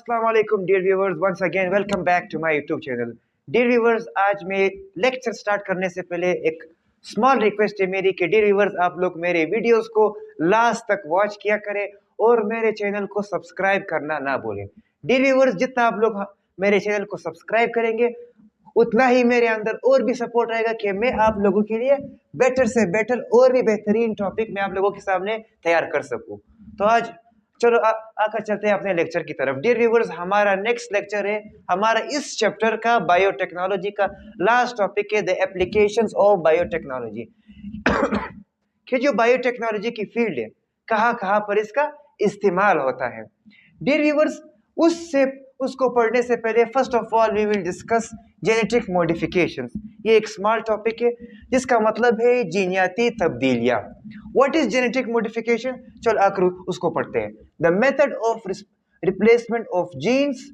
अस्सलाम वालेकुम dear viewers, once again welcome back to my YouTube channel. Dear viewers, आज मैं लेक्चर स्टार्ट करने से पहले एक स्मॉल रिक्वेस्ट है मेरी कि डियर व्यूअर्स आप लोग मेरे वीडियोस को लास्ट तक वॉच किया करें और मेरे चैनल को सब्सक्राइब करना ना भूलें। डियर व्यूअर्स, जितना आप लोग मेरे चैनल को सब्सक्राइब करेंगे उतना ही मेरे अंदर और भी सपोर्ट रहेगा कि मैं आप लोगों के लिए बेटर से बेटर और भी बेहतरीन टॉपिक मैं आप लोगों के सामने तैयार कर सकूं। तो आज चलो आकर चलते हैं अपने लेक्चर की तरफ। डियर व्यूअर्स, हमारा नेक्स्ट लेक्चर है हमारा इस चैप्टर का बायोटेक्नोलॉजी का लास्ट टॉपिक है द एप्लीकेशंस ऑफ बायोटेक्नोलॉजी। कि जो बायोटेक्नोलॉजी की फील्ड है कहाँ कहाँ पर इसका इस्तेमाल होता है। डियर व्यूअर्स, उससे उसको पढ़ने से पहले first of all we will discuss genetic modifications. ये एक स्मॉल टॉपिक है जिसका मतलब है जीनियाती तब्दीलियां। What is genetic modification? चलो आकर उसको पढ़ते हैं। The method of replacement of genes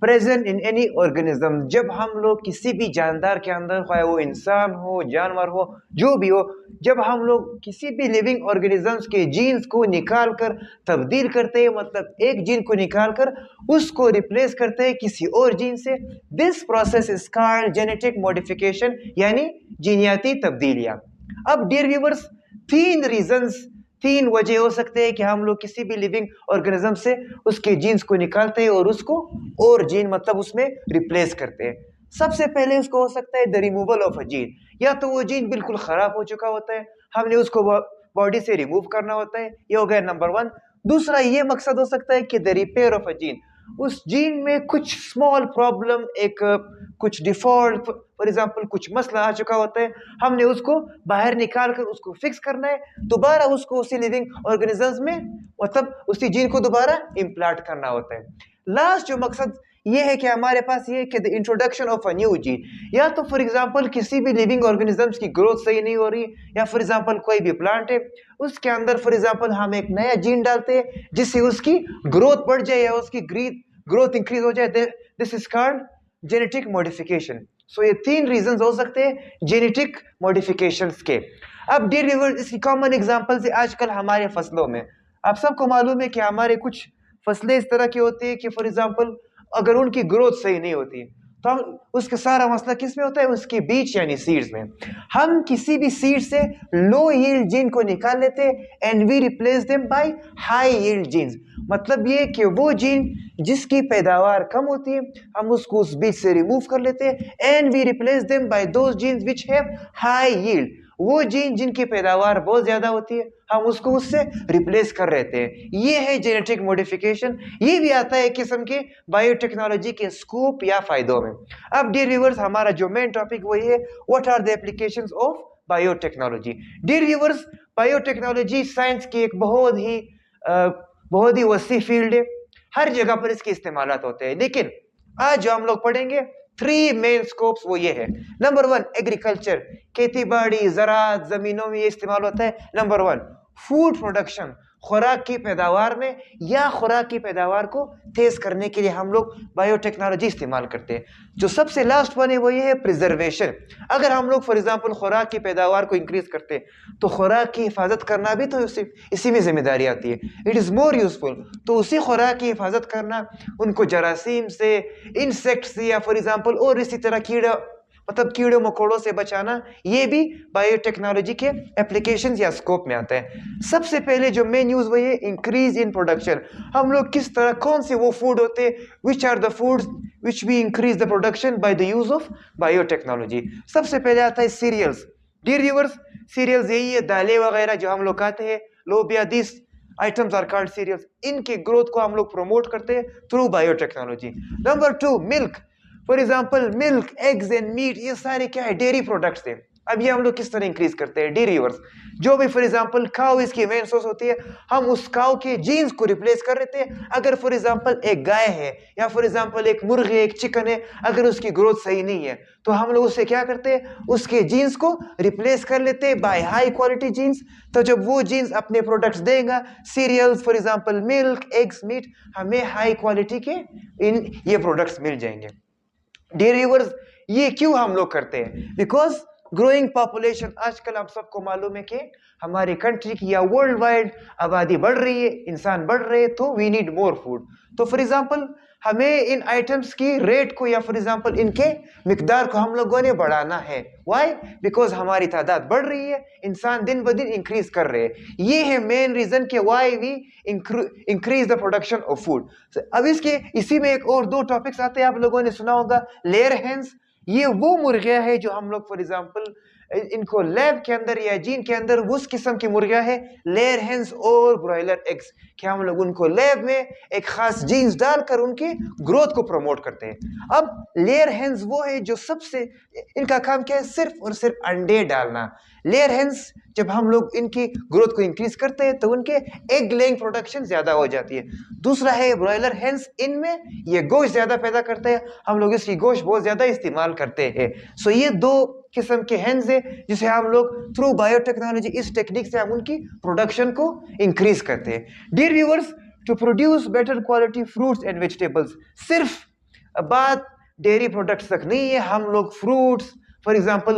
present in any organism. जब हम लोग किसी भी जानदार के अंदर, चाहे वो इंसान हो जानवर हो जो भी हो, जब हम लोग किसी भी लिविंग ऑर्गेनिजम्स के जीन्स को निकाल कर तब्दील करते हैं, मतलब एक जीन को निकाल कर उसको रिप्लेस करते हैं किसी और जीन से, this process is called genetic modification, यानी जीनियाती तब्दीलियां। अब डियर व्यूअर्स, तीन वजह हो सकते हैं कि हम लोग किसी भी लिविंग ऑर्गेनिज्म से उसके जीन्स को निकालते हैं और उसको और जीन मतलब उसमें रिप्लेस करते हैं। सबसे पहले उसको हो सकता है the removal of a gene. या तो वो जीन बिल्कुल खराब हो चुका होता है, हमने उसको बॉडी से रिमूव करना होता है, ये हो गया नंबर वन। दूसरा ये मकसद हो सकता है कि the repair of a gene, उस जीन में कुछ स्मॉल प्रॉब्लम, एक कुछ डिफॉल्ट फॉर एग्जांपल कुछ मसला आ चुका होता है, हमने उसको बाहर निकाल कर उसको फिक्स करना है, दोबारा उसको उसी लिविंग ऑर्गेनिजम्स में मतलब उसी जीन को दोबारा इम्प्लांट करना होता है। लास्ट जो मकसद ये है कि हमारे पास ये कि the introduction of a new gene. या तो फॉर एग्जांपल किसी भी लिविंग ऑर्गेनिजम्स की ग्रोथ सही नहीं हो रही, या फॉर एग्जांपल कोई भी प्लांट है उसके अंदर फॉर एग्जांपल हम एक नया जीन डालते हैं जिससे उसकी ग्रोथ बढ़ जाए या उसकी ग्रोथ इंक्रीज हो जाए, this is called genetic modification. So ये तीन रीजंस हो सकते हैं जेनेटिक मॉडिफिकेशंस के। अब डियर व्यूअर्स, इसकी कॉमन एग्जांपल्स है आजकल हमारे फसलों में। आप सबको मालूम है कि हमारे कुछ फसलें इस तरह की होती है कि फॉर एग्जांपल अगर उनकी ग्रोथ सही नहीं होती तो हम उसका सारा मसला किस में होता है? उसके बीज यानी सीड्स में। हम किसी भी सीड से लो यील्ड जीन को निकाल लेते हैं and we replace them by high yield genes. मतलब ये कि वो जीन जिसकी पैदावार कम होती है हम उसको उस बीज से रिमूव कर लेते हैं and we replace them by those genes which have high yield. वो जीन जिनकी पैदावार बहुत ज्यादा होती है हम उसको उससे रिप्लेस कर रहते हैं। ये है जेनेटिक मॉडिफिकेशन। ये भी आता है किस्म के बायोटेक्नोलॉजी के स्कोप या फायदों में। अब डियर व्यूअर्स, हमारा जो मेन टॉपिक वही है what are the applications of biotechnology. Dear viewers, biotechnology science की एक बहुत ही वसी फील्ड है, हर जगह पर इसके इस्तेमालात होते हैं। लेकिन आज जो हम लोग पढ़ेंगे थ्री मेन स्कोप्स वो ये है। नंबर वन, एग्रीकल्चर, खेती बाड़ी ज़राअत जमीनों में ये इस्तेमाल होता है। नंबर वन, फूड प्रोडक्शन, खुराक की पैदावार में या खुराक की पैदावार को तेज करने के लिए हम लोग बायोटेक्नोलॉजी इस्तेमाल करते हैं। जो सबसे लास्ट वन है वो ये है प्रिजर्वेशन। अगर हम लोग फॉर एग्जांपल खुराक की पैदावार को इंक्रीज करते हैं तो खुराक की हिफाजत करना भी तो इसी में जिम्मेदारी आती है, इट इज़ मोर यूजफुल। तो उसी खुराक की हिफाजत करना, उनको जरासीम से, इंसेक्ट से या फॉर एग्जांपल और इसी तरह कीड़े मकोड़ों से बचाना, ये भी बायोटेक्नोलॉजी के एप्लीकेशंस या स्कोप में आता है। सबसे पहले जो मेन न्यूज़ वही है इंक्रीज इन प्रोडक्शन। हम लोग किस तरह, कौन से वो फूड होते हैं, which are the foods which we increase the production by the use of biotechnology. सबसे पहले आता है सीरियल्स। डियर व्यूअर्स, सीरियल्स यही है दालें वगैरह जो हम लोग खाते हैं, लोबिया, this items are called cereals. इनके ग्रोथ को हम लोग प्रमोट करते हैं through biotechnology. Number two, milk. For example milk, eggs and meat, ये सारे क्या है? डेयरी प्रोडक्ट्स हैं। अब ये हम लोग किस तरह इंक्रीज करते हैं? डेयरी व्यूअर्स, जो भी फॉर एग्जांपल काउ इसकी मेन सोर्स होती है, हम उस काउ के जीन्स को रिप्लेस कर लेते हैं। अगर फॉर एग्जांपल एक गाय है या फॉर एग्जांपल एक मुर्गी, एक चिकन है, अगर उसकी ग्रोथ सही नहीं है तो हम लोग उससे क्या करते हैं? उसके जीन्स को रिप्लेस कर लेते हैं बाय हाई क्वालिटी जीन्स। तो जब वो जीन्स अपने प्रोडक्ट्स देगा, cereals for example milk, eggs, meat, हमें हाई क्वालिटी के ये प्रोडक्ट्स मिल जाएंगे। डियर व्यूअर्स, ये क्यों हम लोग करते हैं? बिकॉज ग्रोइंग पॉपुलेशन, आजकल आप सबको मालूम है कि हमारी कंट्री की या वर्ल्ड वाइड आबादी बढ़ रही है, इंसान बढ़ रहे हैं, तो वी नीड मोर फूड। तो फॉर एग्जांपल हमें इन आइटम्स की रेट को या फॉर एग्जांपल इनके मिकदार को हम लोगों ने बढ़ाना है। व्हाई? बिकॉज हमारी तादाद बढ़ रही है, इंसान दिन ब दिन इंक्रीज कर रहे हैं। ये है मेन रीजन कि why we increase the production of food. अब इसके इसी में एक और दो टॉपिक्स आते हैं, आप लोगों ने सुना होगा लेयर हेन्स। ये वो मुर्गियां है जो हम लोग फॉर एग्जांपल इनको लैब के अंदर या जीन के अंदर उस किस्म की मुर्गियां है लेयर हेन्स और ब्रॉयलर एग्स, कि हम लोग उनको लैब में एक खास जीन्स डालकर उनकी ग्रोथ को प्रमोट करते हैं। अब लेयर हेन्स वो है जो सबसे, इनका काम क्या है? सिर्फ और सिर्फ अंडे डालना। लेयर हेन्स जब हम लोग इनकी ग्रोथ को इंक्रीज करते हैं तो उनके एग लेइंग प्रोडक्शन ज्यादा हो जाती है। दूसरा है ब्रॉयलर हेन्स, इनमें ये गोश्त ज्यादा पैदा करते हैं, हम लोग इसकी गोश्त बहुत ज्यादा इस्तेमाल करते हैं। सो ये दो किस्म के हेन्स है जिसे हम लोग थ्रू बायोटेक्नोलॉजी, इस टेक्निक से हम उनकी प्रोडक्शन को इंक्रीज करते हैं। Dear viewers, to produce better quality fruits and vegetables, सिर्फ बात डेयरी प्रोडक्ट्स तक नहीं है, हम लोग फ्रूट्स फॉर एग्जाम्पल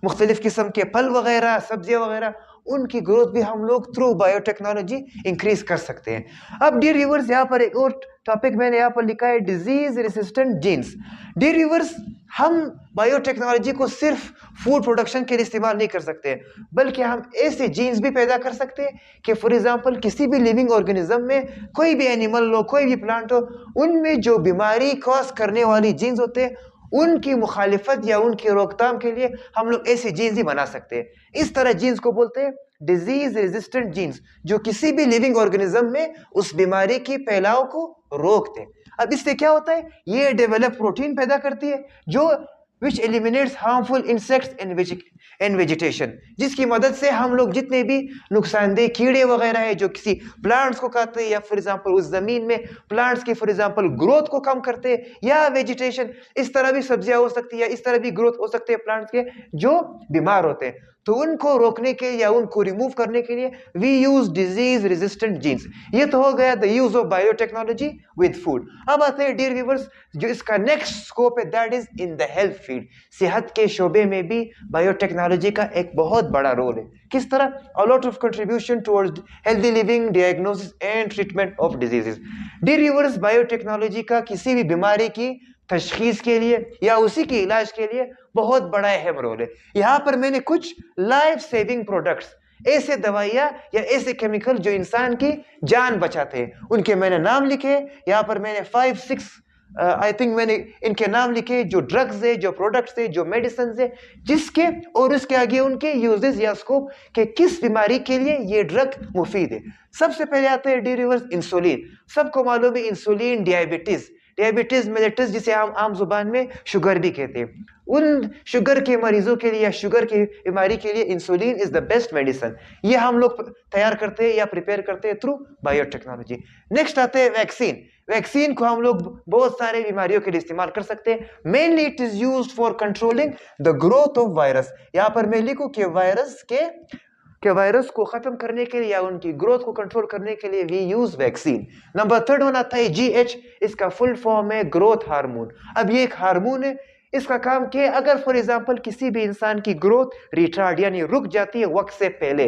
मुख्तलिफ किस्म के फल वगैरह, सब्जियां वगैरह, उनकी ग्रोथ भी हम लोग थ्रू बायोटेक्नोलॉजी इंक्रीज कर सकते हैं। अब डियर व्यूअर्स, यहाँ पर एक और टॉपिक मैंने यहाँ पर लिखा है, disease resistant genes. Dear viewers, हम बायोटेक्नोलॉजी को सिर्फ फूड प्रोडक्शन के लिए इस्तेमाल नहीं कर सकते, बल्कि हम ऐसे जीन्स भी पैदा कर सकते हैं कि फॉर एग्जांपल किसी भी लिविंग ऑर्गेनिज्म में, कोई भी एनिमल हो, कोई भी प्लांट हो, उनमें जो बीमारी कॉज करने वाली जीन्स होते हैं, उनकी मुखालिफत या उनकी रोकथाम के लिए हम लोग ऐसे जीन्स ही बना सकते हैं। इस तरह जीन्स को बोलते हैं डिजीज रेजिस्टेंट जीन्स, जो किसी भी लिविंग ऑर्गेनिज्म में उस बीमारी की फैलाव को रोकते हैं। अब इससे क्या होता है? ये डेवलप प्रोटीन पैदा करती है जो which eliminates harmful insects and vegetation, जिसकी मदद से हम लोग जितने भी नुकसानदेह कीड़े वगैरह है जो किसी प्लांट्स को खाते हैं, या फॉर एग्जांपल उस जमीन में प्लांट्स की फॉर एग्जांपल ग्रोथ को कम करते हैं, या वेजिटेशन, इस तरह भी सब्जियां हो सकती है, इस तरह भी ग्रोथ हो सकते हैं प्लांट्स के जो बीमार होते हैं, तो उनको रोकने के या उनको रिमूव करने के लिए we use disease resistant genes. ये तो हो गया the use of biotechnology with food. अब आते हैं डियर व्यूअर्स, जो इसका नेक्स्ट स्कोप है, that is in the health field. सेहत के शोबे में भी बायोटेक्नोलॉजी का एक बहुत बड़ा रोल है। किस तरह? A lot of contribution towards healthy living, diagnosis and treatment of diseases. Dear viewers, biotechnology का किसी भी बीमारी की तशखीस के लिए या उसी के इलाज के लिए बहुत बड़ा अहम रोल है। यहाँ पर मैंने कुछ लाइफ सेविंग प्रोडक्ट्स, ऐसे दवाइयाँ या ऐसे केमिकल जो इंसान की जान बचाते हैं, उनके मैंने नाम लिखे। यहाँ पर मैंने 5-6 आई थिंक मैंने इनके नाम लिखे, जो ड्रग्स है, जो प्रोडक्ट्स है, जो मेडिसिन है, जिसके और उसके आगे उनके यूजेस या स्कोप के किस बीमारी के लिए ये ड्रग मुफीद है। सबसे पहले आते हैं डियर व्यूअर्स इंसुलिन। सबको मालूम है इंसुलिन डायबिटीज मेलिटस, जिसे हम आम जुबान में शुगर भी कहते हैं, उन शुगर के मरीजों के लिए या शुगर की बीमारी के लिए insulin is the best medicine. ये हम लोग तैयार करते हैं या प्रिपेयर करते हैं थ्रू बायोटेक्नोलॉजी। नेक्स्ट आते हैं वैक्सीन। वैक्सीन को हम लोग बहुत सारे बीमारियों के लिए इस्तेमाल कर सकते हैं। Mainly it is used for controlling the growth of virus. यहाँ पर मैं लिखूं कि वायरस को खत्म करने के लिए या उनकी ग्रोथ को कंट्रोल करने के लिए we use vaccine. Number 3 one आता है GH। इसका फुल फॉर्म है ग्रोथ हार्मोन। अब ये एक हार्मोन है, इसका काम क्या है? अगर फॉर एग्जांपल किसी भी इंसान की ग्रोथ रिटार्ड यानी रुक जाती है वक्त से पहले,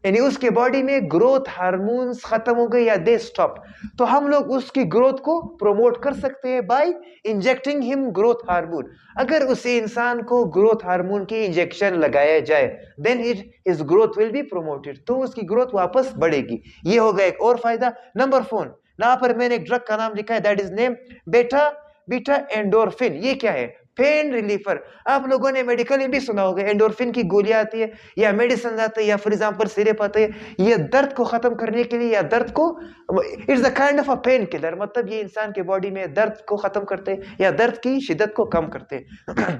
यानी उसके बॉडी में ग्रोथ हार्मोन्स खत्म हो गए या दे स्टॉप, तो हम लोग उसकी ग्रोथ को प्रोमोट कर सकते हैं by injecting him growth hormone. अगर उसे इंसान को ग्रोथ हार्मोन की इंजेक्शन लगाया जाए, then his growth will be promoted, तो उसकी ग्रोथ वापस बढ़ेगी। ये होगा एक और फायदा। नंबर 4, यहाँ पर मैंने एक ड्रग का नाम लिखा है, that is name beta endorphin. ये क्या है? पेन रिलीफर। आप लोगों ने मेडिकल में भी सुना होगा, एंडोर्फिन की गोलियां आती है या मेडिसिन आते हैं या फॉर एग्जांपल सिरप आते हैं, ये दर्द को खत्म करने के लिए या दर्द को, it's the kind of a pain killer, मतलब ये इंसान के बॉडी में दर्द को खत्म करते हैं या दर्द की शिद्दत को कम करते हैं।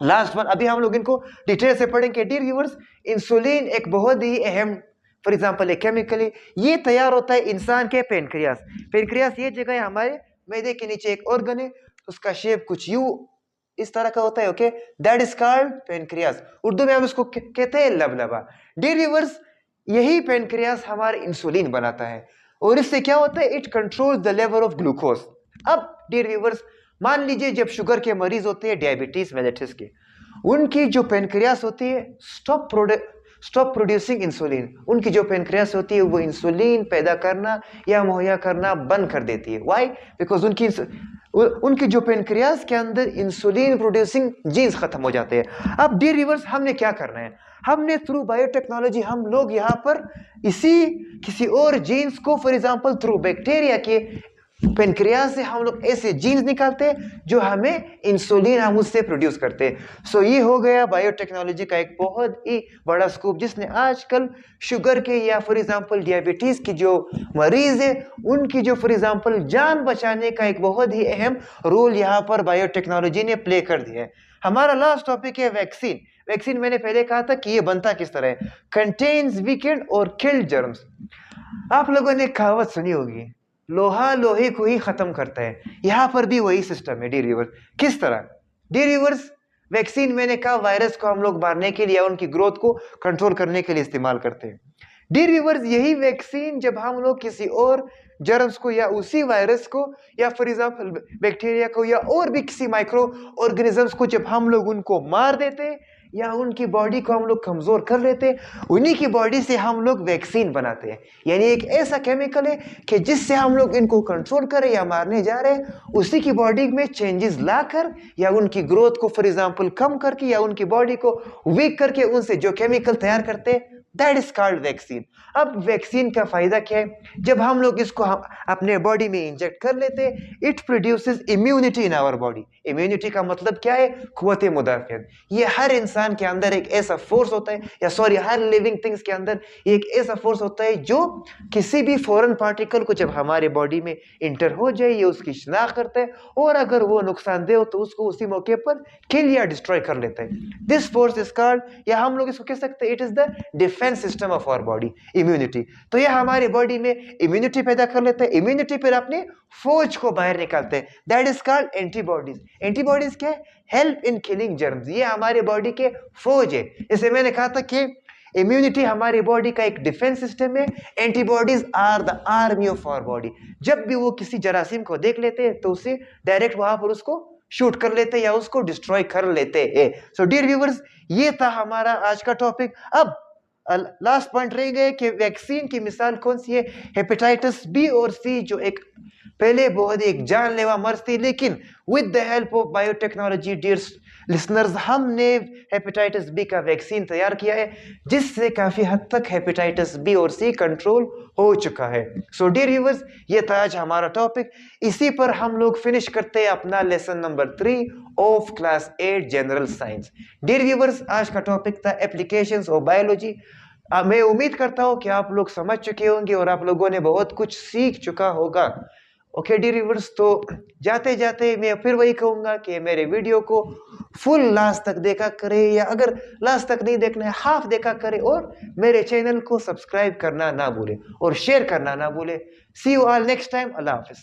लास्ट वन, अभी हम लोग इनको डिटेल से पढ़ेंगे। डियर व्यूअर्स, इंसुलिन एक बहुत ही अहम फॉर एग्जांपल एक केमिकल है, ये तैयार होता है इंसान के पेनक्रियास ये जगह है हमारे मैदे के नीचे एक ऑर्गन है, उसका शेप कुछ यूं इस तरह का होता है, okay, that is called pancreas. Urdu में हम इसको कहते हैं लबलबा। डियर व्यूअर्स, यही पेनक्रियास हमारे इंसुलिन बनाता है और इससे क्या होता है? It controls the level of glucose. अब डियर व्यूअर्स, मान लीजिए जब शुगर के मरीज होते हैं, डायबिटीज मेलिटस के, उनकी जो पेनक्रियास होती है स्टॉप प्रोड्यूसिंग इंसुलिन। उनकी जो पेनक्रियास होती है वो इंसुलिन पैदा करना या मुहैया करना बंद कर देती है। व्हाई? बिकॉज उनकी जो पेनक्रियास के अंदर इंसुलिन प्रोड्यूसिंग जीन्स खत्म हो जाते हैं। अब डियर व्यूअर्स, हमने क्या करना है? हमने थ्रू बायोटेक्नोलॉजी हम लोग यहाँ पर इसी किसी और जीन्स को, फॉर एग्जांपल थ्रू बैक्टीरिया के पेनक्रियास से हम लोग ऐसे जीन्स निकालते हैं जो हमें इंसुलिन हम उससे प्रोड्यूस करते हैं। सो ये हो गया बायोटेक्नोलॉजी का एक बहुत ही बड़ा स्कोप, जिसने आजकल शुगर के या फॉर एग्जांपल डायबिटीज की जो मरीज है उनकी जो फॉर एग्जांपल जान बचाने का एक बहुत ही अहम रोल यहाँ पर बायोटेक्नोलॉजी ने प्ले कर दिया है। हमारा लास्ट टॉपिक है वैक्सीन। वैक्सीन मैंने पहले कहा था कि ये बनता किस तरह है, कंटेन्स वीकेंड और किल्ड जर्म्स। आप लोगों ने कहावत सुनी होगी, लोहा लोहे को ही खत्म करता है। यहाँ पर भी वही सिस्टम है डियर व्यूअर्स। किस तरह? डियर व्यूअर्स, वैक्सीन मैंने कहा वायरस को हम लोग मारने के लिए या उनकी ग्रोथ को कंट्रोल करने के लिए इस्तेमाल करते हैं। डियर व्यूअर्स, यही वैक्सीन जब हम लोग किसी और जर्म्स को या उसी वायरस को या फॉर एग्जांपल बैक्टीरिया को या और भी किसी माइक्रो ऑर्गेनिजम्स को जब हम लोग उनको मार देते या उनकी बॉडी को हम लोग कमजोर कर लेते, उन्हीं की बॉडी से हम लोग वैक्सीन बनाते हैं। यानी एक ऐसा केमिकल है कि जिससे हम लोग इनको कंट्रोल करें या मारने जा रहे हैं, उसी की बॉडी में चेंजेस लाकर या उनकी ग्रोथ को फॉर एग्जांपल कम करके या उनकी बॉडी को वीक करके उनसे जो केमिकल तैयार करते हैं, दैट इज कॉल्ड वैक्सीन। अब वैक्सीन का फायदा क्या है? जब हम लोग इसको अपने बॉडी में इंजेक्ट कर लेते हैं, it produces immunity in our body. Immunity का मतलब क्या है? कुव्वत मुदाफियत। ये हर इंसान के अंदर एक ऐसा फोर्स होता है, या सॉरी हर लिविंग थिंग्स के अंदर एक ऐसा फोर्स होता है जो किसी भी फॉरेन पार्टिकल को जब हमारे बॉडी में इंटर हो जाए ये उसकी शिनाख्त करता है, और अगर वो नुकसानदेह हो तो उसको उसी मौके पर किल या डिस्ट्रॉय कर लेता है। दिस फोर्स इज कॉल्ड, या हम लोग इसको कह सकते हैं, it is the defence system of our body, immunity. तो ये हमारी बॉडी में इम्यूनिटी पैदा कर लेते हैं। इम्यूनिटी पर अपनी फौज को बाहर निकालते हैं, that is called antibodies. Antibodies क्या है? Help in killing germs. ये हमारे बॉडी के फौज है। जैसे मैंने कहा था कि इम्यूनिटी हमारी बॉडी का एक डिफेंस सिस्टम है, antibodies are the army of our body. जब भी वो किसी जरासीम को देख लेते हैं तो उसे डायरेक्ट वहां पर उसको शूट कर लेते हैं या उसको डिस्ट्रॉय कर लेते हैं। सो डियर व्यूअर्स, ये था हमारा आज का टॉपिक। अब लास्ट पॉइंट रह गए कि वैक्सीन की मिसाल कौन सी है? हेपेटाइटिस बी और सी, जो एक पहले बहुत एक जानलेवा मर्ज थी, लेकिन with the help of biotechnology dear listeners, हमने हेपेटाइटिस बी का वैक्सीन तैयार किया है, जिससे काफी हद तक हेपेटाइटिस बी और सी कंट्रोल हो चुका है। सो डियर व्यूअर्स, ये था आज हमारा टॉपिक। इसी पर हम लोग फिनिश करते हैं अपना lesson number 3 of class 8 general science. Dear viewers, आज का टॉपिक था एप्लीकेशंस ऑफ बायोलॉजी। मैं उम्मीद करता हूं कि आप लोग समझ चुके होंगे और आप लोगों ने बहुत कुछ सीख चुका होगा। ओके डियर व्यूअर्स, तो जाते जाते मैं फिर वही कहूंगा कि मेरे वीडियो को फुल लास्ट तक देखा करें, या अगर लास्ट तक नहीं देखना है हाफ देखा करें, और मेरे चैनल को सब्सक्राइब करना ना भूलें और शेयर करना ना भूलें। See you all next time. अल्लाह हाफिज।